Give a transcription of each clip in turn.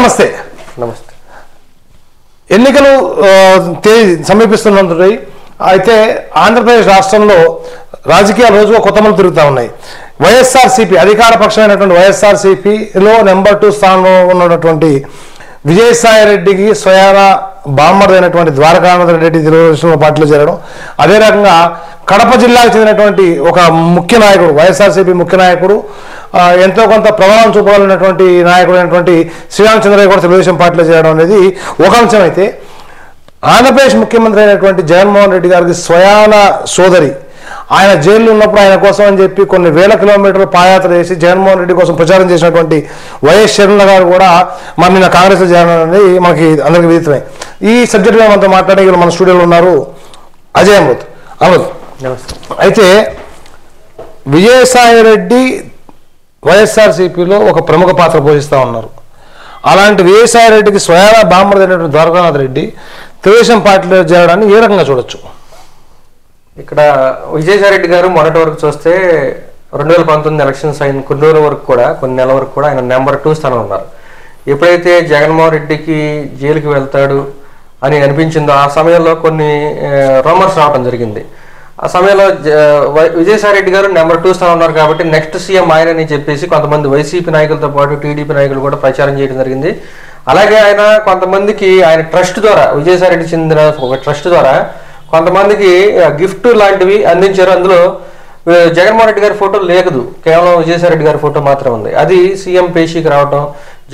నమస్తే. నమస్తే. ఎన్నికలు సమీపిస్తున్నది. అయితే ఆంధ్రప్రదేశ్ రాష్ట్రంలో రాజకీయాలు రోజుగా కొత్త మలుపు తిరుగుతూ ఉన్నాయి. వైఎస్ఆర్సీపీ అధికార పక్షమైనటువంటి వైఎస్ఆర్సీపీలో నెంబర్ 2 స్థానంలో ఉన్నటువంటి విజయసాయి రెడ్డికి స్వయాన బామ్మర్ది అయినటువంటి ద్వారకానాథ్ రెడ్డి తెలుగుదేశం పార్టీలో చేరడం, అదే రకంగా కడప జిల్లాకు చెందినటువంటి ఒక ముఖ్య నాయకుడు, వైఎస్ఆర్సీపీ ముఖ్య నాయకుడు, ఎంతో కొంత ప్రభావం చూపగలిగినటువంటి నాయకుడు అయినటువంటి శ్రీరామచంద్రయ్య కూడా తెలుగుదేశం పార్టీలో చేరడం అనేది ఒక అంశం. అయితే ఆంధ్రప్రదేశ్ ముఖ్యమంత్రి అయినటువంటి జగన్మోహన్ రెడ్డి గారికి స్వయాన సోదరి ఆయన జైల్లో ఉన్నప్పుడు ఆయన కోసం అని చెప్పి కొన్ని వేల కిలోమీటర్లు పాదయాత్ర చేసి జగన్మోహన్ రెడ్డి కోసం ప్రచారం చేసినటువంటి వైఎస్ షర్మిల గారు కూడా మరి నిన్న కాంగ్రెస్లో చేరాలనేది మనకి అందరికీ విదితమే. ఈ సబ్జెక్ట్ మీద మనతో మాట్లాడే మన స్టూడియోలో ఉన్నారు అజయ్ అమృత్. అయితే విజయసాయి రెడ్డి వైఎస్ఆర్సీపీలో ఒక ప్రముఖ పాత్ర పోషిస్తూ ఉన్నారు. అలాంటి విజయసాయి రెడ్డికి స్వయాన బామ్మర్ది అయినటువంటి ద్వారకానాథ్ రెడ్డి తెలుగుదేశం పార్టీలో చేరడాన్ని ఏ రకంగా చూడొచ్చు? ఇక్కడ విజయసాయి రెడ్డి గారు మొదటి వరకు చూస్తే 2019 ఎలక్షన్స్ అయిన కొన్ని నెలల వరకు కూడా ఆయన నెంబర్ 2 స్థానం ఉన్నారు. ఎప్పుడైతే జగన్మోహన్ రెడ్డికి జైలుకి వెళ్తాడు అని అనిపించిందో ఆ సమయంలో కొన్ని రూమర్స్ రావడం జరిగింది. ఆ సమయంలో విజయసాయి రెడ్డి గారు నెంబర్ 2 స్థానం ఉన్నారు కాబట్టి నెక్స్ట్ సీఎం ఆయనని చెప్పేసి కొంతమంది వైసీపీ నాయకులతో పాటు టీడీపీ నాయకులు కూడా ప్రచారం చేయడం జరిగింది. అలాగే ఆయన కొంతమందికి ఆయన ట్రస్ట్ ద్వారా, విజయసాయి రెడ్డి చెందిన ఒక ట్రస్ట్ ద్వారా కొంతమందికి గిఫ్ట్ లాంటివి అందించారు. అందులో జగన్మోహన్ రెడ్డి గారి ఫోటో లేదు, కేవలం విజయసాయి రెడ్డి గారి ఫోటో మాత్రమే ఉంది. అది సీఎం పేషీకి రావటం,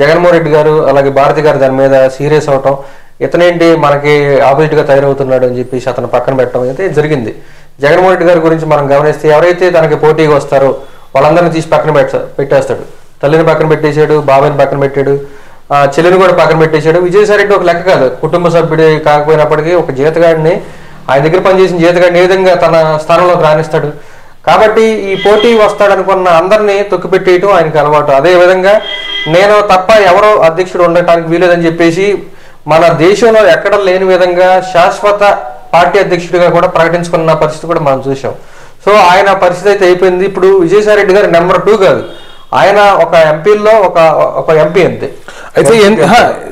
జగన్మోహన్ రెడ్డి గారు అలాగే భారతి గారు దాని మీద సీరియస్ అవటం, ఇతనేంటి మనకి ఆపోజిట్గా తయారవుతున్నాడు అని చెప్పేసి అతను పక్కన పెట్టడం అయితే జరిగింది. జగన్మోహన్ రెడ్డి గారి గురించి మనం గమనిస్తే ఎవరైతే తనకి పోటీగా వస్తారో వాళ్ళందరినీ తీసి పక్కన పెట్టేస్తాడు. తల్లిని పక్కన పెట్టేశాడు, బాబాయిని పక్కన పెట్టాడు, చెల్లిని కూడా పక్కన పెట్టేశాడు. విజయసాయి రెడ్డి ఒక లెక్క కాదు, కుటుంబ సభ్యుడి కాకపోయినప్పటికీ ఒక జీతగాడిని, ఆయన దగ్గర పనిచేసిన జీతగాడిని ఏ విధంగా తన స్థానంలోకి రాణిస్తాడు. కాబట్టి ఈ పోటీ వస్తాడనుకున్న అందరినీ తొక్కిపెట్టేయటం ఆయనకు అలవాటు. అదేవిధంగా నేను తప్ప ఎవరో అధ్యక్షుడు ఉండటానికి వీలేదని చెప్పేసి మన దేశంలో ఎక్కడ లేని విధంగా శాశ్వత పార్టీ అధ్యక్షుడిగా కూడా ప్రకటించుకున్న పరిస్థితి కూడా మనం చూసాం. సో ఆయన పరిస్థితి అయితే అయిపోయింది. ఇప్పుడు విజయసాయి రెడ్డి గారు నెంబర్ 2 కాదు, ఆయన ఒక ఎంపీల్లో ఒక ఎంపీ అంతే. అయితే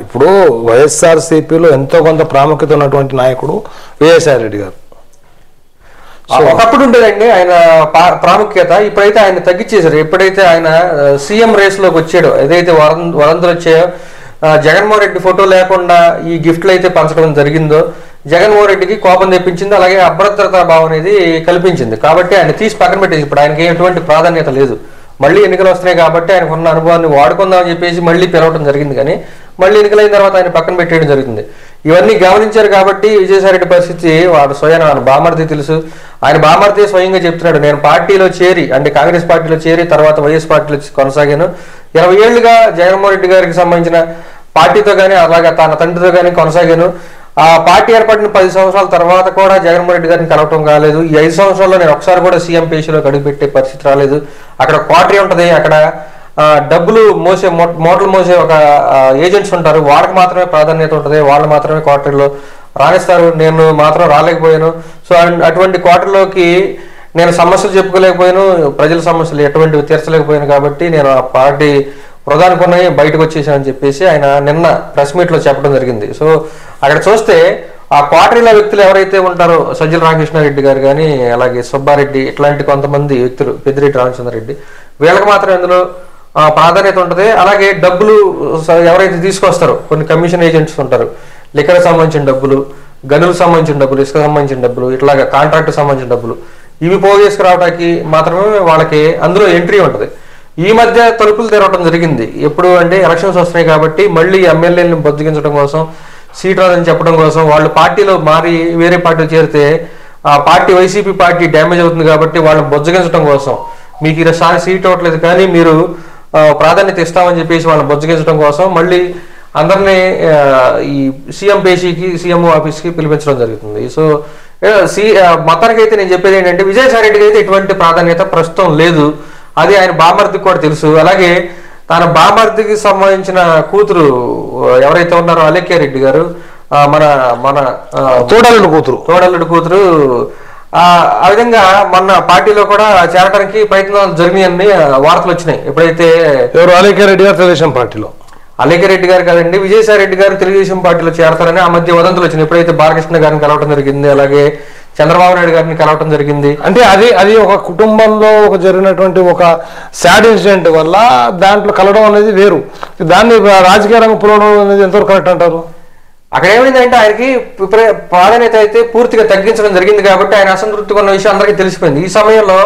ఇప్పుడు వైఎస్ఆర్సీపీలో ఎంతో కొంత ప్రాముఖ్యత ఉన్నటువంటి నాయకుడు విజయసాయి రెడ్డి గారు. ఒకప్పుడు ఉండేదండి ఆయన ప్రాముఖ్యత, ఇప్పుడైతే ఆయన తగ్గించేశారు. ఎప్పుడైతే ఆయన సీఎం రేస్లోకి వచ్చాడో, ఏదైతే వదంతులు వచ్చాయో, జగన్మోహన్ రెడ్డి ఫోటో లేకుండా ఈ గిఫ్ట్లు అయితే పంచడం జరిగిందో జగన్మోహన్ రెడ్డికి కోపం తెప్పించింది, అలాగే అభద్రతా భావం అనేది కల్పించింది. కాబట్టి ఆయన తీసి పక్కన పెట్టేసి ఇప్పుడు ఆయనకి ఎటువంటి ప్రాధాన్యత లేదు. మళ్ళీ ఎన్నికలు వస్తున్నాయి కాబట్టి ఆయనకు ఉన్న అనుభవాన్ని వాడుకుందామని చెప్పేసి మళ్ళీ పిలవడం జరిగింది. కానీ మళ్ళీ ఎన్నికలైన తర్వాత ఆయన పక్కన పెట్టేయడం జరిగింది. ఇవన్నీ గమనించారు కాబట్టి విజయసాయి రెడ్డి పరిస్థితి వాడు స్వయం ఆయన బామర్ది తెలుసు. ఆయన బామర్ది స్వయంగా చెప్తున్నాడు, నేను పార్టీలో చేరి అంటే కాంగ్రెస్ పార్టీలో చేరి తర్వాత వైఎస్ పార్టీలో కొనసాగాను. 20 ఏళ్లుగా జగన్మోహన్ రెడ్డి గారికి సంబంధించిన పార్టీతో కానీ అలాగే తన తండ్రితో కానీ కొనసాగాను. ఆ పార్టీ ఏర్పడిన 10 సంవత్సరాల తర్వాత కూడా జగన్మోహన్ రెడ్డి గారిని కలవటం కాలేదు. ఈ 5 సంవత్సరాల్లో నేను ఒకసారి కూడా సీఎం పేషీలోకి అడుగుపెట్టే పరిస్థితి రాలేదు. అక్కడ క్వార్టరీ ఉంటుంది, అక్కడ డబ్బులు మోసే మూటలు మోసే ఒక ఏజెంట్స్ ఉంటారు, వాళ్ళకి మాత్రమే ప్రాధాన్యత ఉంటుంది, వాళ్ళు మాత్రమే క్వార్టరీలో రాణిస్తారు. నేను మాత్రం రాలేకపోయాను. సో అటువంటి క్వార్టర్లోకి నేను సమస్యలు చెప్పుకోలేకపోయాను, ప్రజల సమస్యలు ఎటువంటివి తీర్చలేకపోయాను. కాబట్టి నేను ఆ పార్టీ ప్రధానికున్నాయి బయటకు వచ్చేసానని చెప్పేసి ఆయన నిన్న ప్రెస్ మీట్లో చెప్పడం జరిగింది. సో అక్కడ చూస్తే ఆ క్వార్టరీల వ్యక్తులు ఎవరైతే ఉంటారో సజ్జల రామకృష్ణారెడ్డి గారు కానీ అలాగే సుబ్బారెడ్డి ఇట్లాంటి కొంతమంది వ్యక్తులు, పెద్దిరెడ్డి రామచంద్రారెడ్డి, వీళ్ళకి మాత్రం ఇందులో ప్రాధాన్యత ఉంటుంది. అలాగే డబ్బులు ఎవరైతే తీసుకొస్తారో కొన్ని కమిషన్ ఏజెంట్స్ ఉంటారు, లిక్కర్ సంబంధించిన డబ్బులు, గనులకు సంబంధించిన డబ్బులు, ఇసుక సంబంధించిన డబ్బులు, ఇట్లాగా కాంట్రాక్ట్ సంబంధించిన డబ్బులు, ఇవి పోగేసుకురావడానికి మాత్రమే వాళ్ళకి అందులో ఎంట్రీ ఉంటుంది. ఈ మధ్య తలుపులు తెరవడం జరిగింది. ఎప్పుడు అంటే ఎలక్షన్స్ వస్తున్నాయి కాబట్టి మళ్ళీ ఎమ్మెల్యేలను బొద్దుగించడం కోసం, సీట్ రాదని చెప్పడం కోసం, వాళ్ళు పార్టీలో మారి వేరే పార్టీలో చేరితే ఆ పార్టీ వైసీపీ పార్టీ డ్యామేజ్ అవుతుంది కాబట్టి వాళ్ళని బొజ్జగించడం కోసం, మీకు ఈసారి సీట్ అవ్వట్లేదు కానీ మీరు ప్రాధాన్యత ఇస్తామని చెప్పేసి వాళ్ళని బొజ్జగించడం కోసం మళ్ళీ అందరినీ ఈ సీఎం పేషీకి, సీఎం ఆఫీస్కి పిలిపించడం జరుగుతుంది. సో మొత్తానికి అయితే నేను చెప్పేది ఏంటంటే విజయసాయి రెడ్డికి అయితే ఎటువంటి ప్రాధాన్యత ప్రస్తుతం లేదు. అది ఆయన బామర్దికి కూడా తెలుసు. అలాగే తన బామర్దికి సంబంధించిన కూతురు ఎవరైతే ఉన్నారో అలేఖ్య రెడ్డి గారు, మన మన తోడల్లుడు కూతురు ఆ విధంగా మొన్న పార్టీలో కూడా చేరడానికి ప్రయత్నాలు జరిగినాయని వార్తలు వచ్చినాయి. ఎప్పుడైతే ఎవరు అలేఖ్య రెడ్డి గారు తెలుగుదేశం పార్టీలో అలేఖ్య రెడ్డి గారు కాదండి, విజయసాయి రెడ్డి గారు తెలుగుదేశం పార్టీలో చేరతారని ఆ మధ్య వదంతులు వచ్చింది. ఎప్పుడైతే బాలకృష్ణ గారిని కలవటం జరిగింది, అలాగే చంద్రబాబు నాయుడు గారిని కలవటం జరిగింది. అంటే అది ఒక కుటుంబంలో ఒక జరిగినటువంటి ఒక సాడ్ ఇన్సిడెంట్ వల్ల దాంట్లో కలవడం అనేది వేరు. దాన్ని రాజకీయ రంగం పులవడం అనేది ఎంతవరకు కరెక్ట్ అంటారు? అక్కడ ఏమైందంటే ఆయనకి ప్రాధాన్యత అయితే పూర్తిగా తగ్గించడం జరిగింది కాబట్టి ఆయన అసంతృప్తిగా ఉన్న విషయం అందరికీ తెలిసిపోయింది. ఈ సమయంలో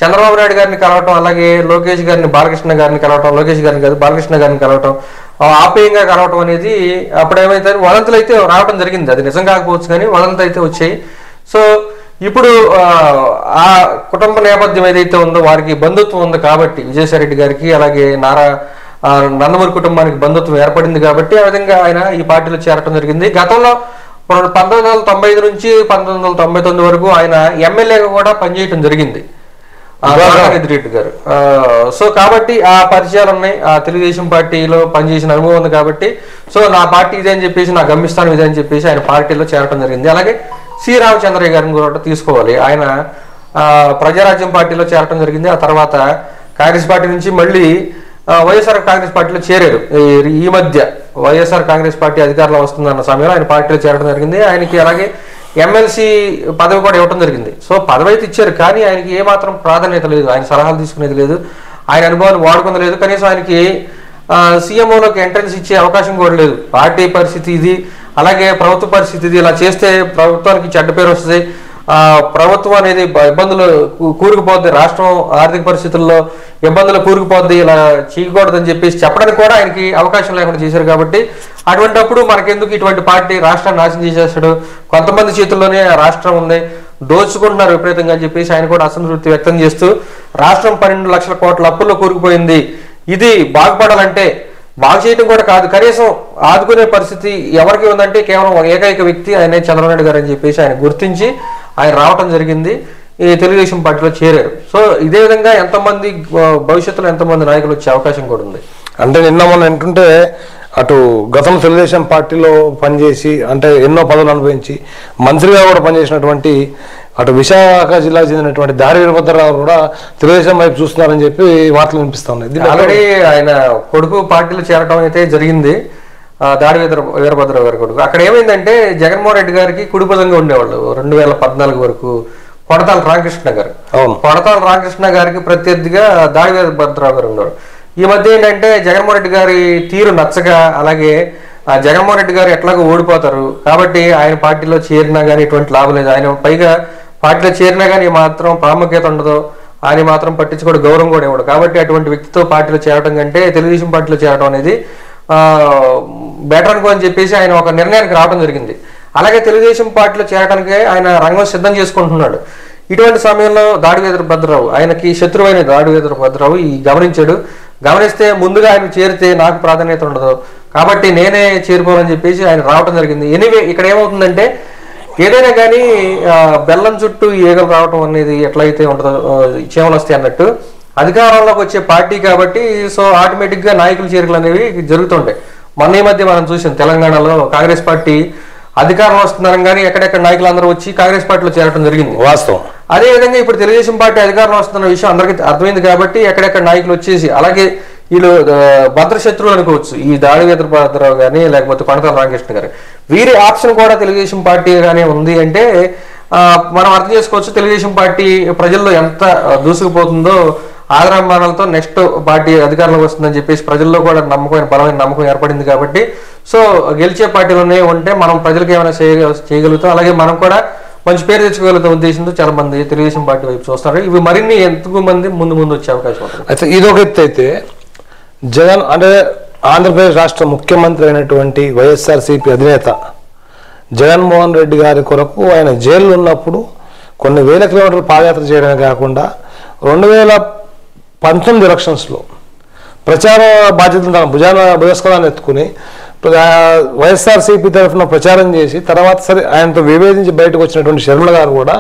చంద్రబాబు నాయుడు గారిని కలవటం, అలాగే లోకేష్ గారిని బాలకృష్ణ గారిని కలవటం, లోకేష్ గారిని కాదు బాలకృష్ణ గారిని కలవటం, ఆప్యాయంగా కలవటం అనేది అప్పుడు ఏమైతే వదంతులు అయితే రావడం జరిగింది. అది నిజం కాకపోవచ్చు కానీ వదంతులు అయితే వచ్చాయి. సో ఇప్పుడు ఆ కుటుంబ నేపథ్యం ఏదైతే ఉందో వారికి బంధుత్వం ఉంది కాబట్టి విజయసాయి రెడ్డి గారికి అలాగే నందమూరి కుటుంబానికి బంధుత్వం ఏర్పడింది కాబట్టి ఆ విధంగా ఆయన ఈ పార్టీలో చేరటం జరిగింది. గతంలో 1995 నుంచి 1999 వరకు ఆయన ఎమ్మెల్యేగా కూడా పనిచేయటం జరిగింది రెడ్డి గారు. సో కాబట్టి ఆ పరిచయాలు ఉన్నాయి, ఆ తెలుగుదేశం పార్టీలో పనిచేసిన అనుభవం ఉంది కాబట్టి సో నా పార్టీ ఇదే అని చెప్పేసి నా గమ్యస్థానం ఇదే అని చెప్పేసి ఆయన పార్టీలో చేరటం జరిగింది. అలాగే సి రామచంద్రయ్య గారిని కూడా తీసుకోవాలి, ఆయన ప్రజారాజ్యం పార్టీలో చేరటం జరిగింది. ఆ తర్వాత కాంగ్రెస్ పార్టీ నుంచి మళ్ళీ వైఎస్ఆర్ కాంగ్రెస్ పార్టీలో చేరారు. ఈ మధ్య వైఎస్ఆర్ కాంగ్రెస్ పార్టీ అధికారంలో వస్తుందన్న సమయంలో ఆయన పార్టీలో చేరడం జరిగింది. ఆయనకి అలాగే ఎమ్మెల్సీ పదవి కూడా ఇవ్వడం జరిగింది. సో పదవి అయితే ఇచ్చారు కానీ ఆయనకి ఏమాత్రం ప్రాధాన్యత లేదు, ఆయన సలహాలు తీసుకునేది లేదు, ఆయన అనుభవాలు వాడుకునేది లేదు, కనీసం ఆయనకి సీఎంఓలోకి ఎంట్రన్స్ ఇచ్చే అవకాశం కూడా లేదు. పార్టీ పరిస్థితి ఇది, అలాగే ప్రభుత్వ పరిస్థితి ఇది, ఇలా చేస్తే ప్రభుత్వానికి చెడ్డ పేరు వస్తుంది, ప్రభుత్వం అనేది ఇబ్బందులు కూరుకుపోద్ది, రాష్ట్రం ఆర్థిక పరిస్థితుల్లో ఇబ్బందులు కూరుకుపోద్ది, ఇలా చేయకూడదని చెప్పేసి చెప్పడానికి కూడా ఆయనకి అవకాశం లేకుండా చేశారు. కాబట్టి అటువంటిప్పుడు మనకెందుకు ఇటువంటి పార్టీ రాష్ట్రాన్ని నాశనం చేసేస్తాడు, కొంతమంది చేతుల్లోనే రాష్ట్రం ఉంది, దోచుకుంటున్నారు విపరీతంగా అని చెప్పేసి ఆయన కూడా అసంతృప్తి వ్యక్తం చేస్తూ రాష్ట్రం 12 లక్షల కోట్ల అప్పుల్లో కూరుకుపోయింది, ఇది బాగుపడాలంటే బాగు చేయడం కూడా కాదు కనీసం ఆదుకునే పరిస్థితి ఎవరికి ఉందంటే కేవలం ఏకైక వ్యక్తి ఆయనే చంద్రబాబు నాయుడు గారు అని చెప్పేసి ఆయన గుర్తించి ఆయన రావటం జరిగింది, ఈ తెలుగుదేశం పార్టీలో చేరారు. సో ఇదే విధంగా ఎంతమంది భవిష్యత్తులో ఎంతమంది నాయకులు వచ్చే అవకాశం కూడా ఉంది. అంటే నిన్న మనం ఏంటంటే అటు గతంలో తెలుగుదేశం పార్టీలో పనిచేసి అంటే ఎన్నో పదవులు అనుభవించి మంత్రిగా కూడా పనిచేసినటువంటి అటు విశాఖ జిల్లాకు చెందినటువంటి దారి వీరభద్రరావు కూడా తెలుగుదేశం వైపు చూస్తున్నారని చెప్పి వార్తలు వినిపిస్తా ఉన్నాయి. ఆల్రెడీ ఆయన కొడుకు పార్టీలో చేరడం అయితే జరిగింది, దాడి వీరభద్రరావు గారి కొడుకు. అక్కడ ఏమైందంటే జగన్మోహన్ రెడ్డి గారికి కుడిపదంగా ఉండేవాళ్ళు 2014 వరకు కొడతాల రామకృష్ణ గారు. కొడతాల రామకృష్ణ గారికి ప్రత్యర్థిగా దాడి వీరభద్రరావు గారు ఉన్నారు. ఈ మధ్య ఏంటంటే జగన్మోహన్ రెడ్డి గారి తీరు నచ్చగా, అలాగే జగన్మోహన్ రెడ్డి గారు ఎట్లాగో ఓడిపోతారు కాబట్టి ఆయన పార్టీలో చేరినా కానీ ఇటువంటి లాభం లేదు, ఆయన పైగా పార్టీలో చేరినా కానీ మాత్రం ప్రాముఖ్యత ఉండదు, ఆయన మాత్రం పట్టించుకోవడం గౌరవం కూడా ఇవ్వడు. కాబట్టి అటువంటి వ్యక్తితో పార్టీలో చేరడం కంటే తెలుగుదేశం పార్టీలో చేరడం అనేది బెటర్ అనుకో అని చెప్పేసి ఆయన ఒక నిర్ణయానికి రావడం జరిగింది. అలాగే తెలుగుదేశం పార్టీలో చేరడానికి ఆయన రంగం సిద్ధం చేసుకుంటున్నాడు. ఇటువంటి సమయంలో దాడి వీరభద్రరావు ఆయనకి శత్రువైన దాడి వీరభద్రరావు గమనిస్తే ముందుగా ఆయన చేరితే నాకు ప్రాధాన్యత ఉండదు కాబట్టి నేనే చేరిపోవాలని చెప్పేసి ఆయన రావడం జరిగింది. ఎనీవే ఇక్కడ ఏమవుతుందంటే ఏదైనా కానీ బెల్లం చుట్టూ ఈగలు రావటం అనేది ఎట్లయితే ఉంటుందో చేమలు వస్తాయి అన్నట్టు అధికారంలోకి వచ్చే పార్టీ కాబట్టి సో ఆటోమేటిక్గా నాయకుల చేరికలు అనేవి జరుగుతుంటాయి. మొన్న ఈ మధ్య మనం చూసాం తెలంగాణలో కాంగ్రెస్ పార్టీ అధికారం వస్తున్నారని కానీ ఎక్కడెక్కడ నాయకులు అందరూ వచ్చి కాంగ్రెస్ పార్టీలో చేరడం జరిగింది వాస్తవం. అదేవిధంగా ఇప్పుడు తెలుగుదేశం పార్టీ అధికారం వస్తున్న విషయం అందరికీ అర్థమైంది కాబట్టి ఎక్కడెక్కడ నాయకులు వచ్చేసి అలాగే వీళ్ళు భద్రశత్రువులు అనుకోవచ్చు, ఈ దాడి వీరభద్రరావు కానీ లేకపోతే కొనతాల రామకృష్ణ గారు, వీరి ఆప్షన్ కూడా తెలుగుదేశం పార్టీ గానే ఉంది అంటే మనం అర్థం చేసుకోవచ్చు తెలుగుదేశం పార్టీ ప్రజల్లో ఎంత దూసుకుపోతుందో, ఆదరాభిమానాలతో నెక్స్ట్ పార్టీ అధికారంలోకి వస్తుందని చెప్పేసి ప్రజల్లో కూడా బలమైన నమ్మకం ఏర్పడింది. కాబట్టి సో గెలిచే పార్టీలోనే ఉంటే మనం ప్రజలకు ఏమైనా చేయగలుగుతాం, అలాగే మనం కూడా మంచి పేరు తెచ్చుకోగలుగుతాం ఉద్దేశంతో చాలా మంది తెలుగుదేశం పార్టీ వైపు చూస్తారు. ఇవి మరిన్ని ఎంతకు మంది ముందు వచ్చే అవకాశం ఉంటుంది. అయితే ఇదొక ఎత్తు అయితే జగన్ అంటే ఆంధ్రప్రదేశ్ రాష్ట్ర ముఖ్యమంత్రి అయినటువంటి వైఎస్ఆర్సీపీ అధినేత జగన్మోహన్ రెడ్డి గారి కొరకు ఆయన జైల్లో ఉన్నప్పుడు కొన్ని వేల కిలోమీటర్లు పాదయాత్ర చేయడమే కాకుండా 2019 ఎలక్షన్స్లో ప్రచార బాధ్యతలు తన భుజస్కరాన్ని ఎత్తుకుని వైఎస్ఆర్సీపీ తరఫున ప్రచారం చేసి తర్వాత సరే ఆయనతో విభేదించి బయటకు వచ్చినటువంటి శర్మిల గారు కూడా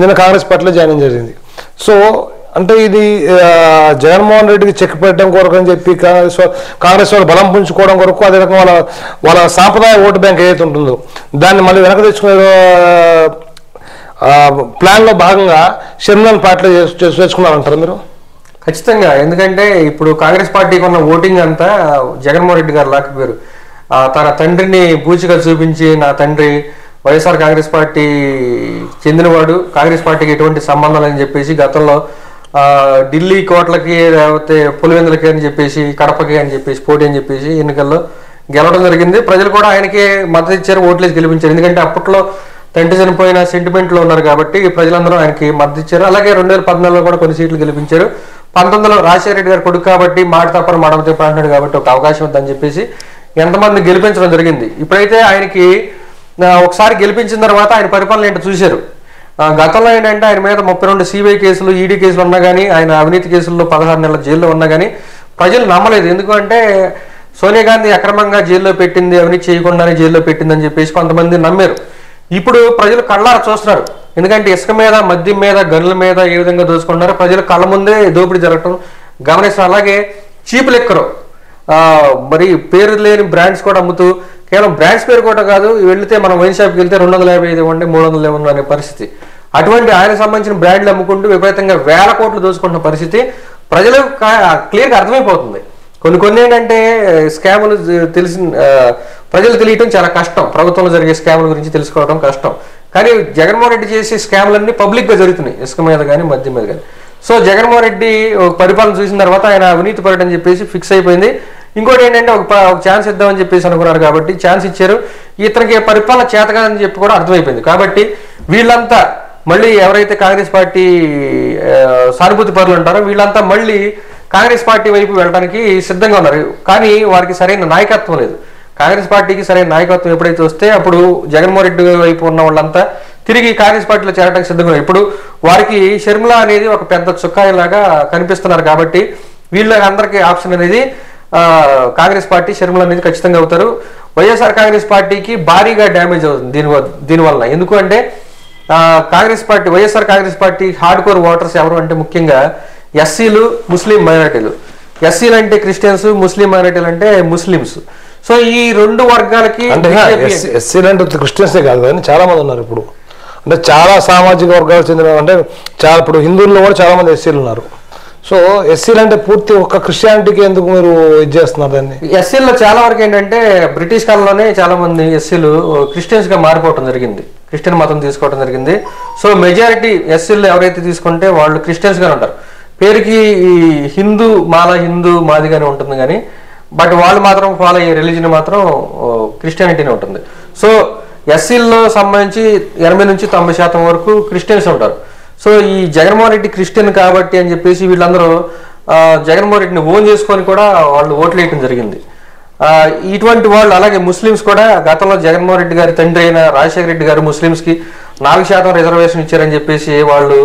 నిన్న కాంగ్రెస్ పార్టీలో జాయిన్ జరిగింది. సో అంటే ఇది జగన్మోహన్ రెడ్డికి చెక్ పెట్టడం కొరకు అని చెప్పి కాంగ్రెస్ వాళ్ళు బలం పుంజుకోవడం కొరకు, అదే రకంగా వాళ్ళ సాంప్రదాయ ఓటు బ్యాంక్ ఏదైతే ఉంటుందో దాన్ని మళ్ళీ వెనక తెచ్చుకునే ప్లాన్లో భాగంగా షర్మిలను పార్టీలో చేసుకున్నారంటారు మీరు? ఖచ్చితంగా. ఎందుకంటే ఇప్పుడు కాంగ్రెస్ పార్టీకి ఉన్న ఓటింగ్ అంతా జగన్మోహన్ రెడ్డి గారు లాక్కుపోయారు. తన తండ్రిని బూచిగా చూపించి, నా తండ్రి వైఎస్ఆర్ కాంగ్రెస్ పార్టీ చెందినవాడు, కాంగ్రెస్ పార్టీకి ఎటువంటి సంబంధం అని చెప్పేసి గతంలో ఢిల్లీ కోట్లకి లేకపోతే పులివెందులకి అని చెప్పేసి, కడపకి అని చెప్పేసి పోటీ అని చెప్పేసి ఎన్నికల్లో గెలవడం జరిగింది. ప్రజలు కూడా ఆయనకే మద్దతు ఇచ్చారు, ఓట్లేసి గెలిపించారు. ఎందుకంటే అప్పట్లో తండ్రి చనిపోయిన సెంటిమెంట్లో ఉన్నారు కాబట్టి ప్రజలందరూ ఆయనకి మద్దతు ఇచ్చారు. అలాగే 2014లో కూడా కొన్ని సీట్లు గెలిపించారు. 19లో రాజశేఖర రెడ్డి గారు కొడుకు కాబట్టి మాట తప్పని మడమ తిప్ప అంటున్నాడు కాబట్టి ఒక అవకాశం ఉందని చెప్పేసి ఎంతమంది గెలిపించడం జరిగింది. ఇప్పుడైతే ఆయనకి ఒకసారి గెలిపించిన తర్వాత ఆయన పరిపాలన ఏంటో చూశారు. గతంలో ఏంటంటే ఆయన మీద 32 సిబిఐ కేసులు, ఈడీ కేసులు ఉన్నా కానీ, ఆయన అవినీతి కేసుల్లో 16 నెలల జైల్లో ఉన్నా కానీ ప్రజలు నమ్మలేదు. ఎందుకంటే సోనియా గాంధీ అక్రమంగా జైల్లో పెట్టింది, అవినీతి చేయకుండానే జైల్లో పెట్టిందని చెప్పేసి కొంతమంది నమ్మారు. ఇప్పుడు ప్రజలు కళ్ళారా చూస్తున్నారు. ఎందుకంటే ఇసుక మీద, మద్యం మీద, గనుల మీద ఏ విధంగా దోచుకుంటున్నారో ప్రజలు కళ్ళ ముందే దోపిడీ జరగటం గమనిస్తారు. అలాగే చీప్ లిక్కర్, మరి పేరు లేని బ్రాండ్స్ కూడా అమ్ముతూ, కేవలం బ్రాండ్స్ పేరు కూడా కాదు, వెళ్తే మనం వైన్ షాప్కి వెళ్తే 255 ఇవ్వండి, 300 ఇవ్వండి అనే పరిస్థితి. అటువంటి ఆయనకు సంబంధించిన బ్రాండ్లు అమ్ముకుంటూ విపరీతంగా వేల కోట్లు దోచుకుంటున్న పరిస్థితి ప్రజలు క్లియర్గా అర్థమైపోతుంది. కొన్ని ఏంటంటే స్కాములు ప్రజలు తెలియటం చాలా కష్టం. ప్రభుత్వంలో జరిగే స్కాముల గురించి తెలుసుకోవడం కష్టం. కానీ జగన్మోహన్ రెడ్డి చేసే స్కాములన్నీ పబ్లిక్గా జరుగుతున్నాయి, ఇసుక మీద కానీ, మద్యం మీద కానీ. సో జగన్మోహన్ రెడ్డి పరిపాలన చూసిన తర్వాత ఆయన అవినీతి పరుడు అని చెప్పేసి ఫిక్స్ అయిపోయింది. ఇంకోటి ఏంటంటే ఒక ఛాన్స్ ఇద్దామని చెప్పేసి అనుకున్నారు కాబట్టి ఛాన్స్ ఇచ్చారు. ఇతనికి పరిపాలన చేతగాదని చెప్పి కూడా అర్థమైపోయింది. కాబట్టి వీళ్ళంతా మళ్ళీ ఎవరైతే కాంగ్రెస్ పార్టీ సానుభూతి పరులు ఉంటారో వీళ్ళంతా మళ్ళీ కాంగ్రెస్ పార్టీ వైపు వెళ్ళడానికి సిద్ధంగా ఉన్నారు. కానీ వారికి సరైన నాయకత్వం లేదు. కాంగ్రెస్ పార్టీకి సరైన నాయకత్వం ఎప్పుడైతే వస్తే అప్పుడు జగన్మోహన్ రెడ్డి వైపు ఉన్న వాళ్ళంతా తిరిగి కాంగ్రెస్ పార్టీలో చేరడానికి సిద్ధంగా ఉన్నారు. ఇప్పుడు వారికి షర్మిల అనేది ఒక పెద్ద చుక్కాయిలాగా కనిపిస్తున్నారు. కాబట్టి వీళ్ళందరికీ ఆప్షన్ అనేది కాంగ్రెస్ పార్టీ, షర్మిల అనేది ఖచ్చితంగా అవుతారు. వైఎస్ఆర్ కాంగ్రెస్ పార్టీకి భారీగా డ్యామేజ్ అవుతుంది దీనివల్ల. ఎందుకు అంటే Congress party, YSR Congress party hard core voters ఎవరు అంటే ముఖ్యంగా ఎస్సీలు, ముస్లిం మైనారిటీలు. ఎస్సీలు అంటే క్రిస్టియన్స్, ముస్లిం మైనారిటీలు అంటే ముస్లిమ్స్. సో ఈ రెండు వర్గాలకి ఎస్సీలు అంటే క్రిస్టియన్సే కాదు కానీ చాలా మంది ఉన్నారు ఇప్పుడు. అంటే చాలా సామాజిక వర్గాలకు చెందిన, అంటే చాలా ఇప్పుడు హిందువుల్లో కూడా చాలా మంది ఎస్సీలు ఉన్నారు. సో ఎస్సీలు అంటే పూర్తి ఒక్క క్రిస్టియానిటీకి ఎందుకు మీరు ఇది చేస్తున్నారు దాన్ని? ఎస్సీల్లో చాలా వరకు ఏంటంటే బ్రిటిష్ కాలంలోనే చాలా మంది ఎస్సీలు క్రిస్టియన్స్ గా మారిపోవడం జరిగింది, క్రిస్టియన్ మతం తీసుకోవడం జరిగింది. సో మెజారిటీ ఎస్సీలు ఎవరైతే తీసుకుంటే వాళ్ళు క్రిస్టియన్స్ గానే ఉంటారు. పేరుకి హిందూ మాదిగానే ఉంటుంది కానీ బట్ వాళ్ళు మాత్రం ఫాలో అయ్యే రిలీజన్ మాత్రం క్రిస్టియానిటీనే ఉంటుంది. సో ఎస్సీల్లో సంబంధించి 80 నుంచి 90% వరకు క్రిస్టియన్స్ ఉంటారు. సో ఈ జగన్మోహన్ రెడ్డి క్రిస్టియన్ కాబట్టి అని చెప్పేసి వీళ్ళందరూ జగన్మోహన్ రెడ్డిని ఓన్ చేసుకొని కూడా వాళ్ళు ఓట్లు వేయడం జరిగింది. ఇటువంటి వాళ్ళు అలాగే ముస్లిమ్స్ కూడా గతంలో జగన్మోహన్ రెడ్డి గారి తండ్రి అయిన రాజశేఖర రెడ్డి గారు ముస్లిమ్స్కి 4% రిజర్వేషన్ ఇచ్చారని చెప్పేసి వాళ్ళు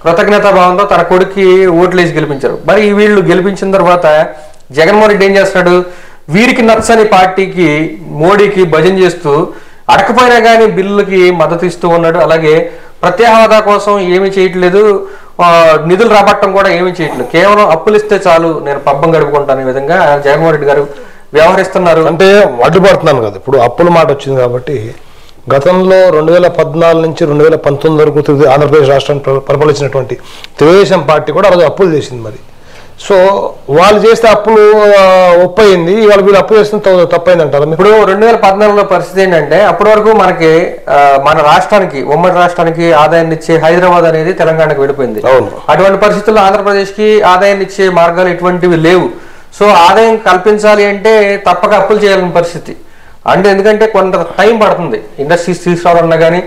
కృతజ్ఞతా భావంతో తన కొడుక్కి ఓట్లు వేసి గెలిపించారు. మరి వీళ్ళు గెలిపించిన తర్వాత జగన్మోహన్ రెడ్డి ఏం చేస్తున్నాడు, వీరికి నచ్చని పార్టీకి, మోడీకి భజన చేస్తూ అడకపోయినా కానీ బిల్లులకి మద్దతు ఇస్తూ ఉన్నాడు. అలాగే ప్రత్యేక హోదా కోసం ఏమీ చేయట్లేదు, నిధులు రాబట్టడం కూడా ఏమీ చేయట్లేదు, కేవలం అప్పులు ఇస్తే చాలు నేను పబ్బం గడుపుకుంటాను విధంగా జగన్మోహన్ రెడ్డి గారు వ్యవహరిస్తున్నారు. అంటే అడ్డుపడుతున్నాను కదా, ఇప్పుడు అప్పుల మాట వచ్చింది కాబట్టి గతంలో 2014 నుంచి 2019 వరకు ఆంధ్రప్రదేశ్ రాష్ట్రాన్ని పరిపాలించినటువంటి తెలుగుదేశం పార్టీ కూడా ఆ రోజు అప్పులు చేసింది. మరి సో వాళ్ళు చేస్తే అప్పులు ఒప్పయింది, ఇవాళ వీళ్ళు అప్పు చేస్తే తప్పైంది అంటారు. ఇప్పుడు 2014లో పరిస్థితి ఏంటంటే అప్పటి వరకు మనకి మన రాష్ట్రానికి, ఉమ్మడి రాష్ట్రానికి ఆదాయాన్ని ఇచ్చే హైదరాబాద్ అనేది తెలంగాణకు వెళ్ళిపోయింది. అటువంటి పరిస్థితుల్లో ఆంధ్రప్రదేశ్కి ఆదాయాన్ని ఇచ్చే మార్గాలు ఎటువంటివి లేవు. సో ఆదాయం కల్పించాలి అంటే తప్పక అప్పులు చేయాలని పరిస్థితి. అంటే ఎందుకంటే కొంత టైం పడుతుంది, ఇండస్ట్రీస్ తీసుకురావాలన్నా కానీ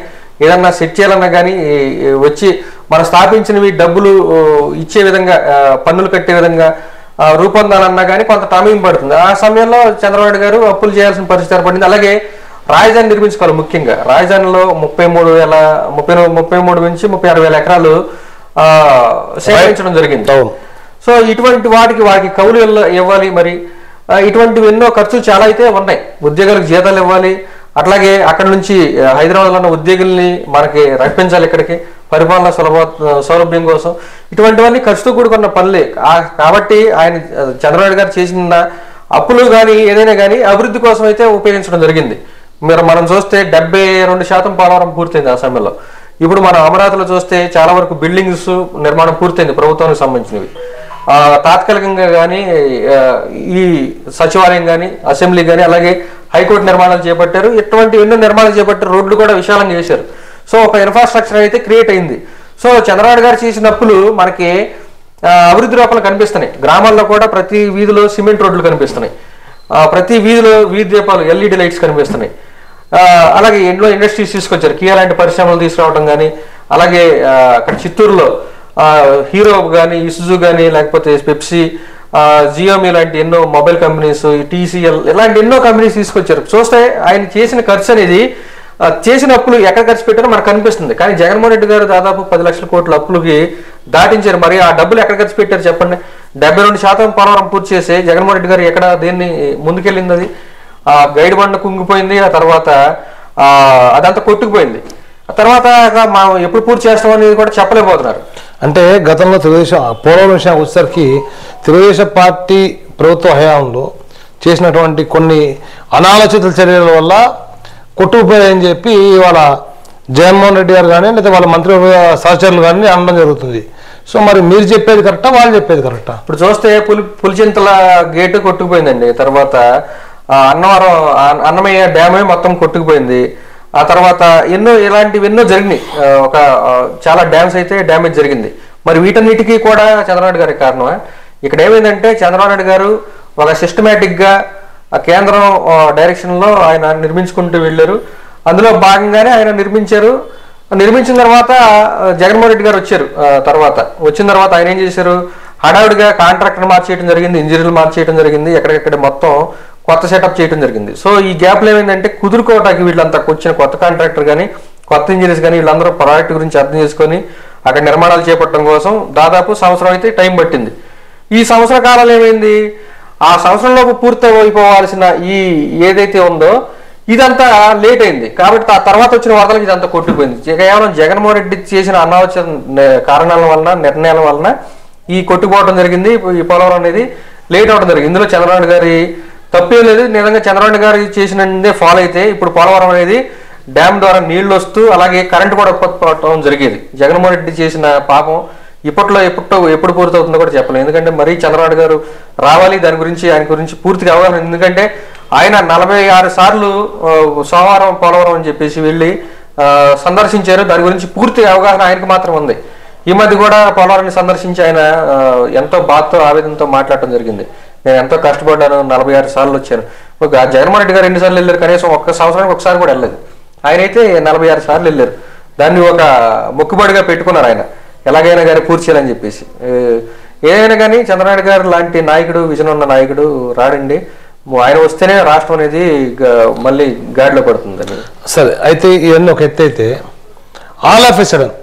ఏదన్నా సెట్ చేయాలన్నా కానీ వచ్చి మనం స్థాపించినవి డబ్బులు ఇచ్చే విధంగా, పన్నులు కట్టే విధంగా రూపొందాలన్నా కానీ కొంత టైం పడుతుంది. ఆ సమయంలో చంద్రబాబు నాయుడు గారు అప్పులు చేయాల్సిన పరిస్థితి ఏర్పడింది. అలాగే రాజధాని నిర్మించుకోవాలి. ముఖ్యంగా రాజధానిలో 33 నుంచి 36,000 ఎకరాలు సేకరించడం జరిగింది. సో ఇటువంటి వారికి కౌలు ఇవ్వాలి. మరి ఇటువంటివి ఎన్నో ఖర్చులు చాలా అయితే ఉన్నాయి. ఉద్యోగులకు జీతాలు ఇవ్వాలి, అట్లాగే అక్కడ నుంచి హైదరాబాద్లో ఉన్న ఉద్యోగుల్ని మనకి రప్పించాలి ఇక్కడికి పరిపాలన సౌలభ్యం కోసం. ఇటువంటివన్నీ ఖర్చుతో కూడుకున్న పనులే. కాబట్టి ఆయన చంద్రబాబు గారు చేసిన అప్పులు కానీ ఏదైనా కానీ అభివృద్ధి కోసం అయితే ఉపయోగించడం జరిగింది. మనం చూస్తే 72% పోలవరం పూర్తయింది ఆ సమయంలో. ఇప్పుడు మనం అమరావతిలో చూస్తే చాలా వరకు బిల్డింగ్స్ నిర్మాణం పూర్తయింది ప్రభుత్వానికి సంబంధించినవి. తాత్కాలికంగా కానీ ఈ సచివాలయం కానీ అసెంబ్లీ కానీ అలాగే హైకోర్టు నిర్మాణాలు చేపట్టారు. ఇటువంటి ఎన్నో నిర్మాణాలు చేపట్టారు. రోడ్లు కూడా విశాలంగా చేశారు. సో ఒక ఇన్ఫ్రాస్ట్రక్చర్ అయితే క్రియేట్ అయింది. సో చంద్రబాబు గారు చేసిన అప్పులు మనకి అభివృద్ధి రూపాలు కనిపిస్తున్నాయి. గ్రామాల్లో కూడా ప్రతి వీధిలో సిమెంట్ రోడ్లు కనిపిస్తున్నాయి. ప్రతి వీధిలో వీధి దీపాలు LED లైట్స్ కనిపిస్తున్నాయి. అలాగే ఎన్నో ఇండస్ట్రీస్ తీసుకొచ్చారు. కియా లాంటి పరిశ్రమలు తీసుకురావడం కానీ, అలాగే అక్కడ చిత్తూరులో హీరో కానీ, ఇసుజు కానీ, లేకపోతే పెప్సీ, జియోమీ లాంటి ఎన్నో మొబైల్ కంపెనీస్, TCL ఇలాంటి ఎన్నో కంపెనీస్ తీసుకొచ్చారు. చూస్తే ఆయన చేసిన ఖర్చు అనేది, చేసిన అప్పులు ఎక్కడ ఖర్చు పెట్టారో మనకు కనిపిస్తుంది. కానీ జగన్మోహన్ రెడ్డి గారు దాదాపు 10 లక్షల కోట్ల అప్పులకి దాటించారు. మరి ఆ డబ్బులు ఎక్కడ ఖర్చు పెట్టారు చెప్పండి. 72% పోలవరం పూర్తి చేసి జగన్మోహన్ రెడ్డి గారు ఎక్కడ దేన్ని ముందుకెళ్ళింది? అది గైడ్ బండ కుంగిపోయింది. ఆ తర్వాత అదంతా కొట్టుకుపోయింది. ఆ తర్వాత ఎప్పుడు పూర్తి చేస్తాం అనేది కూడా చెప్పలేకపోతున్నారు. అంటే గతంలో తెలుగుదేశం పోలవరం విషయానికి వచ్చేసరికి తెలుగుదేశం పార్టీ ప్రభుత్వ హయాంలో చేసినటువంటి కొన్ని అనాలోచిత చర్యల వల్ల కొట్టుకుపోయాయని చెప్పి ఇవాళ జగన్మోహన్ రెడ్డి గారు కానీ లేదా వాళ్ళ మంత్రి సహచరులు కానీ అనడం జరుగుతుంది. సో మరి మీరు చెప్పేది కరెక్టా, వాళ్ళు చెప్పేది కరెక్టా? ఇప్పుడు చూస్తే పులిచింతల గేటు కొట్టుకుపోయిందండి. తర్వాత అన్నవరం అన్నమయ్య డ్యామే మొత్తం కొట్టుకుపోయింది. ఆ తర్వాత ఇలాంటివి జరిగినాయి. చాలా డ్యామ్స్ అయితే డ్యామేజ్ జరిగింది. మరి వీటన్నిటికీ కూడా చంద్రబాబు నాయుడు గారి కారణమా? ఇక్కడ ఏమైందంటే చంద్రబాబు నాయుడు గారు ఒక సిస్టమేటిక్గా కేంద్రం డైరెక్షన్లో ఆయన నిర్మించుకుంటూ వెళ్ళారు. అందులో భాగంగానే ఆయన నిర్మించిన తర్వాత జగన్మోహన్ రెడ్డి గారు వచ్చారు. వచ్చిన తర్వాత ఆయన ఏం చేశారు? హడావుడిగా కాంట్రాక్టర్ మార్చేయడం జరిగింది, ఇంజనీర్లు మార్చేయడం జరిగింది, ఎక్కడెక్కడ మొత్తం కొత్త సెటప్ చేయడం జరిగింది. సో ఈ గ్యాప్లో ఏమైందంటే కుదురుకోవటానికి వీళ్ళంతా వచ్చిన కొత్త కాంట్రాక్టర్ కానీ కొత్త ఇంజనీర్స్ కానీ వీళ్ళందరూ ప్రాజెక్ట్ గురించి అర్థం చేసుకొని అక్కడ నిర్మాణాలు చేపట్టడం కోసం దాదాపు సంవత్సరం అయితే టైం పట్టింది. ఈ సంవత్సర కాలంలో ఏమైంది? ఆ సంవత్సరంలోపు పూర్తి అయిపోవాల్సిన ఏదైతే ఉందో ఇదంతా లేట్ అయింది. కాబట్టి ఆ తర్వాత వచ్చిన వరదలకు ఇదంతా కొట్టుకుపోయింది. కేవలం జగన్మోహన్ రెడ్డి చేసిన అనాలోచిత కారణాల వలన, నిర్ణయాల వలన ఈ కొట్టుకుపోవడం జరిగింది. ఈ పోలవరం అనేది లేట్ అవడం జరిగింది. ఇందులో చంద్రబాబు గారి తప్పేం లేదు. నిజంగా చంద్రబాబు గారు చేసినదే ఫాలో అయితే ఇప్పుడు పోలవరం అనేది డ్యామ్ ద్వారా నీళ్లు వస్తూ అలాగే కరెంటు కూడా ఉత్పత్తి అవడం జరిగేది. జగన్మోహన్ రెడ్డి చేసిన పాపం ఎప్పుడు పూర్తవుతుందో కూడా చెప్పలేము. ఎందుకంటే మరీ చంద్రబాబు గారు రావాలి, ఆయన గురించి పూర్తిగా అవగాహన. ఎందుకంటే ఆయన 46 సార్లు సోమవారం పోలవరం అని చెప్పేసి వెళ్ళి సందర్శించారు. దాని గురించి పూర్తి అవగాహన ఆయనకు మాత్రం ఉంది. ఈ మధ్య కూడా పోలవరాన్ని సందర్శించి ఆయన ఎంతో బాధతో ఆవేదనతో మాట్లాడటం జరిగింది. నేను ఎంతో కష్టపడ్డాను, 46 సార్లు వచ్చాను. జగన్మోహన్ రెడ్డి గారు ఎన్నిసార్లు వెళ్ళారు? కనీసం ఒక్క సంవత్సరానికి ఒకసారి కూడా వెళ్ళలేదు. ఆయన అయితే 46 సార్లు వెళ్ళారు. దాన్ని ఒక మొక్కుబడిగా పెట్టుకున్నారు ఆయన, ఎలాగైనా కానీ పూర్తి చేయాలని చెప్పేసి. ఏదైనా కానీ చంద్రబాబు గారు లాంటి నాయకుడు, విజన్ ఉన్న నాయకుడు రాడండి. ఆయన వస్తేనే రాష్ట్రం అనేది మళ్ళీ గాడిలో పడుతుందని. సరే, అయితే ఇవన్నీ ఒక ఎత్తు అయితే all of a sudden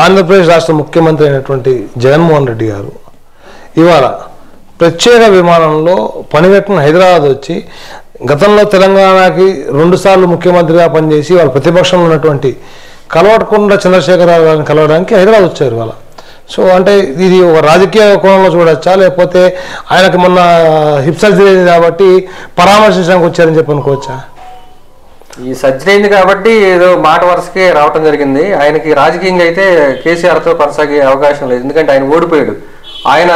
Andhra Pradesh రాష్ట్ర ముఖ్యమంత్రి అయినటువంటి జగన్మోహన్ రెడ్డి గారు ఇవాళ ప్రత్యేక విమానంలో పనిగట్టిన హైదరాబాద్ వచ్చి గతంలో తెలంగాణకి 2 సార్లు ముఖ్యమంత్రిగా పనిచేసి వాళ్ళ ప్రతిపక్షంలో ఉన్నటువంటి కలవటకుండా చంద్రశేఖరరావు గారిని కలవడానికి హైదరాబాద్ వచ్చారు ఇవాళ. సో అంటే ఇది ఒక రాజకీయ కోణంలో చూడొచ్చా, లేకపోతే ఆయనకి మొన్న హిప్ సర్జరీ అయింది కాబట్టి పరామర్శించడానికి వచ్చారని చెప్పి అనుకోవచ్చా? ఈ సర్జరీ అయింది కాబట్టి ఏదో మాట వరుసకే రావటం జరిగింది. ఆయనకి రాజకీయంగా అయితే కేసీఆర్తో కొనసాగే అవకాశం లేదు. ఎందుకంటే ఆయన ఓడిపోయాడు. ఆయన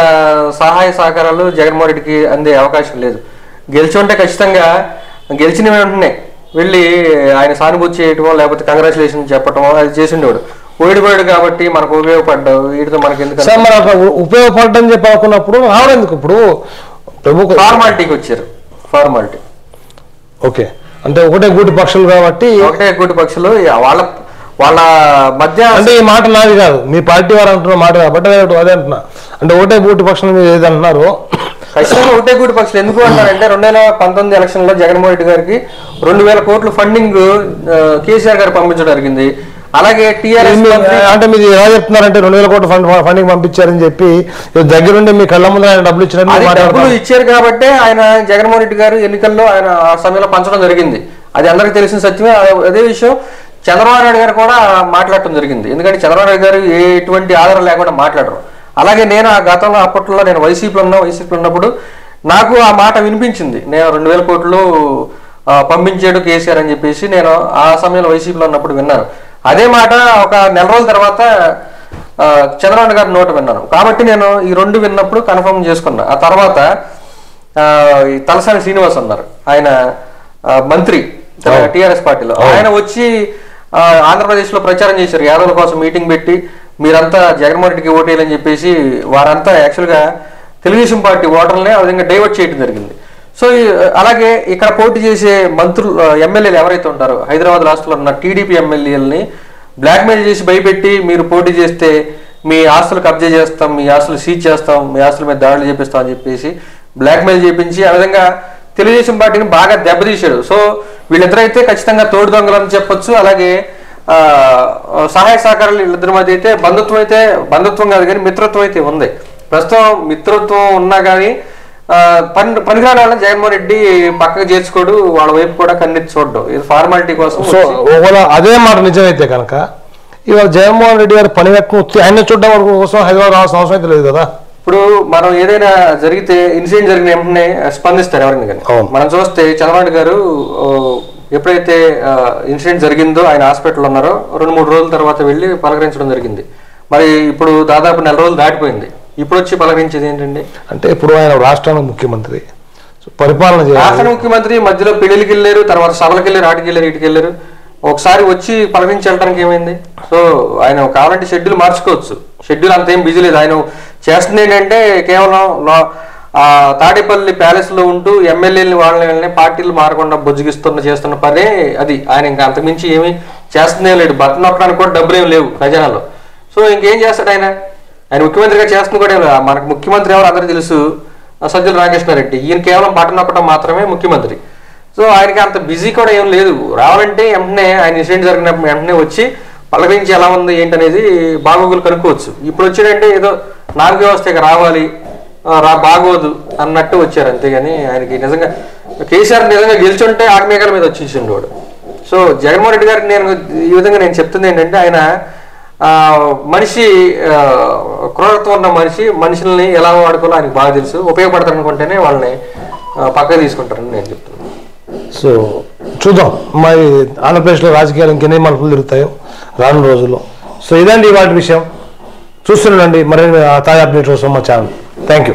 సహాయ సహకారాలు జగన్మోహన్ రెడ్డికి అందే అవకాశం లేదు. గెలిచి ఉంటే ఖచ్చితంగా గెలిచిన వెంటనే వెళ్ళి ఆయన సానుభూతి చేయటమో లేకపోతే కంగ్రాచులేషన్ చెప్పటమో అది చేసి ఉండేవాడు. ఓడిపోయాడు కాబట్టి మనకు ఉపయోగపడ్డావు, వీటితో మనకి ఎందుకు ఉపయోగపడ్డని చెప్పి అనుకున్నప్పుడు రావడానికి ఇప్పుడు ప్రభుత్వ ఫార్మాలిటీకి వచ్చారు. ఫార్మాలిటీ ఓకే, అంటే ఒకటే గూటి పక్షులు కాబట్టి వాళ్ళ మధ్య. అంటే ఈ మాట నాది కాదు, మీ పార్టీ వారు అంటున్న మాట కాబట్టి అదే అంటున్నా. అంటే ఒకటే గూటి పక్షులు మీరు ఏది అంటున్నారు? ఖచ్చితంగా ఒకటే గూటి పక్షులు ఎందుకు అంటారంటే 2019 ఎలక్షన్ లో జగన్మోహన్ రెడ్డి గారికి 2000 కోట్లు ఫండింగ్ కేసీఆర్ గారు పంపించడం జరిగింది. అలాగే టీఆర్ఎస్ అంటే మీరు ఎలా చెప్తున్నారంటే 2000 కోట్ల ఫండింగ్ పంపించారని చెప్పి దగ్గరుండి మీ కళ్ళ ముందు ఆయన డబ్బులు ఇచ్చారు కాబట్టి ఆయన జగన్మోహన్ రెడ్డి గారు ఎన్నికల్లో ఆయన ఆ సమయంలో పంచడం జరిగింది. అది అందరికీ తెలిసిన సత్యమే. అదే విషయం చంద్రబాబు నాయుడు గారు కూడా మాట్లాడటం జరిగింది. ఎందుకంటే చంద్రబాబు నాయుడు గారు ఎటువంటి ఆధారం లేకుండా మాట్లాడరు. అలాగే నేను ఆ గతంలో అప్పట్లో నేను వైసీపీలో ఉన్నప్పుడు నాకు ఆ మాట వినిపించింది. నేను 2000 కోట్లు పంపించాడు కేసీఆర్ అని చెప్పేసి నేను ఆ సమయంలో వైసీపీలో ఉన్నప్పుడు విన్నాను. అదే మాట ఒక నెల రోజుల తర్వాత చంద్రబాబు గారి నోట విన్నాను. కాబట్టి నేను ఈ రెండు విన్నప్పుడు కన్ఫర్మ్ చేసుకున్నా. ఆ తర్వాత ఈ తలసాని శ్రీనివాస్ ఉన్నారు, ఆయన మంత్రి టిఆర్ఎస్ పార్టీలో, ఆయన వచ్చి ఆంధ్రప్రదేశ్లో ప్రచారం చేశారు. యాదవుల కోసం మీటింగ్ పెట్టి మీరంతా జగన్మోహన్ రెడ్డికి ఓటేయాలని చెప్పేసి వారంతా యాక్చువల్గా తెలుగుదేశం పార్టీ ఓటర్లనే ఆ విధంగా డైవర్ట్ చేయడం జరిగింది. సో అలాగే ఇక్కడ పోటీ చేసే మంత్రులు ఎమ్మెల్యేలు ఎవరైతే ఉంటారో హైదరాబాద్ రాష్ట్రంలో ఉన్న టీడీపీ ఎమ్మెల్యేలని బ్లాక్మెయిల్ చేసి భయపెట్టి మీరు పోటీ చేస్తే మీ ఆస్తులు కబ్జా చేస్తాం, మీ ఆస్తులు సీజ్ చేస్తాం, మీ ఆస్తుల మీద దాడులు చేపిస్తాం అని చెప్పేసి బ్లాక్మెయిల్ చేపించి ఆ విధంగా తెలుగుదేశం పార్టీని బాగా దెబ్బతీశాడు. సో వీళ్ళిద్దరైతే ఖచ్చితంగా తోడు దొంగలు అని చెప్పొచ్చు. అలాగే సహాయ సహకారాలు వీళ్ళిద్దరి మధ్య అయితే బంధుత్వం కాదు కానీ మిత్రత్వం అయితే ఉంది. ప్రస్తుతం మిత్రత్వం ఉన్నా కానీ పనికిరాని వాళ్ళని జగన్మోహన్ రెడ్డి పక్కకు చేర్చుకోడు, వాళ్ళ వైపు కూడా కన్నెత్తి చూడడం, ఇది ఫార్మాలిటీ కోసం. సో ఒకవేళ అదే మాట నిజమైతే కనుక ఇవాళ జగన్మోహన్ రెడ్డి గారు పని ఆయన చూడడం కోసం హైదరాబాద్ రావాల్సిన అవసరం అయితే లేదు కదా. ఇప్పుడు మనం ఏదైనా జరిగితే ఇన్సిడెంట్ జరిగిన వెంటనే స్పందిస్తారు ఎవరైనా కానీ. మనం చూస్తే చంద్రబాబు గారు ఎప్పుడైతే ఇన్సిడెంట్ జరిగిందో ఆయన హాస్పిటల్లో ఉన్నారో 2-3 రోజుల తర్వాత వెళ్ళి పలకరించడం జరిగింది. మరి ఇప్పుడు దాదాపు 4 రోజులు దాటిపోయింది, ఇప్పుడు వచ్చి పలకరించేది ఏంటండి? అంటే ఇప్పుడు ఆయన రాష్ట్రానికి ముఖ్యమంత్రి, పరిపాలన చేయాలి. రాష్ట్ర ముఖ్యమంత్రి మధ్యలో పెళ్లికి వెళ్ళారు, తర్వాత సభలకు వెళ్ళారు, ఆటికి వెళ్ళారు, ఇటుకి వెళ్ళారు. ఒకసారి వచ్చి పలకరించి వెళ్ళడానికి ఏమైంది? సో ఆయన కావాలంటే షెడ్యూల్ మార్చుకోవచ్చు, షెడ్యూల్ అంతేం బిజీ లేదు. ఆయన చేస్తుంది ఏంటంటే కేవలం తాడేపల్లి ప్యాలెస్ లో ఉంటూ ఎమ్మెల్యేలని వాళ్ళని పార్టీలు మారకుండా చేస్తున్న పనే అది. ఆయన ఇంకా అంతకుమించి ఏమి చేస్తుందే లేడు. బట్టన్ నొక్కడానికి కూడా డబ్బులు ఏమి లేవు ఖజానాలో. సో ఇంకేం చేస్తాడు ఆయన? ఆయన ముఖ్యమంత్రిగా చేస్తుంది కూడా ఏం లేదు. మనకు ముఖ్యమంత్రి ఎవరు అందరూ తెలుసు, సజ్జల రామకృష్ణారెడ్డి. ఈయన కేవలం బట్టన్ నొక్కడం మాత్రమే ముఖ్యమంత్రి. సో ఆయనకి అంత బిజీ కూడా ఏం లేదు. రావాలంటే వెంటనే ఆయన ఇన్సిడెంట్ జరిగినప్పుడు వెంటనే వచ్చి పలకరించి ఎలా ఉంది ఏంటనేది బాగోగులు కనుక్కోవచ్చు. ఇప్పుడు వచ్చాడంటే ఏదో నాలుగు వ్యవస్థ రావాలి బాగోదు అన్నట్టు వచ్చారు అంతేగాని ఆయనకి నిజంగా కేసీఆర్ నిజంగా గెలిచుంటే ఆగ్నేయకాల మీద వచ్చేసిండు వాడు. సో జగన్మోహన్ రెడ్డి గారికి ఈ విధంగా నేను చెప్తుంది ఏంటంటే ఆయన మనిషి క్రూరత్వం ఉన్న మనుషుల్ని ఎలా వాడుకోవాలో ఆయనకు బాగా తెలుసు. ఉపయోగపడతారు అనుకుంటేనే వాళ్ళని పక్కకు తీసుకుంటారని నేను చెప్తున్నాను. సో చూద్దాం మరి ఆంధ్రప్రదేశ్లో రాజకీయాలు ఇంకెన్ని మలుపులు తిరుగుతాయో రానున్న రోజుల్లో. సో ఇదండి వాటి విషయం. చూస్తుండండి మరిన్ని తాజా అప్డేట్ కోసం మా ఛానల్. Thank you.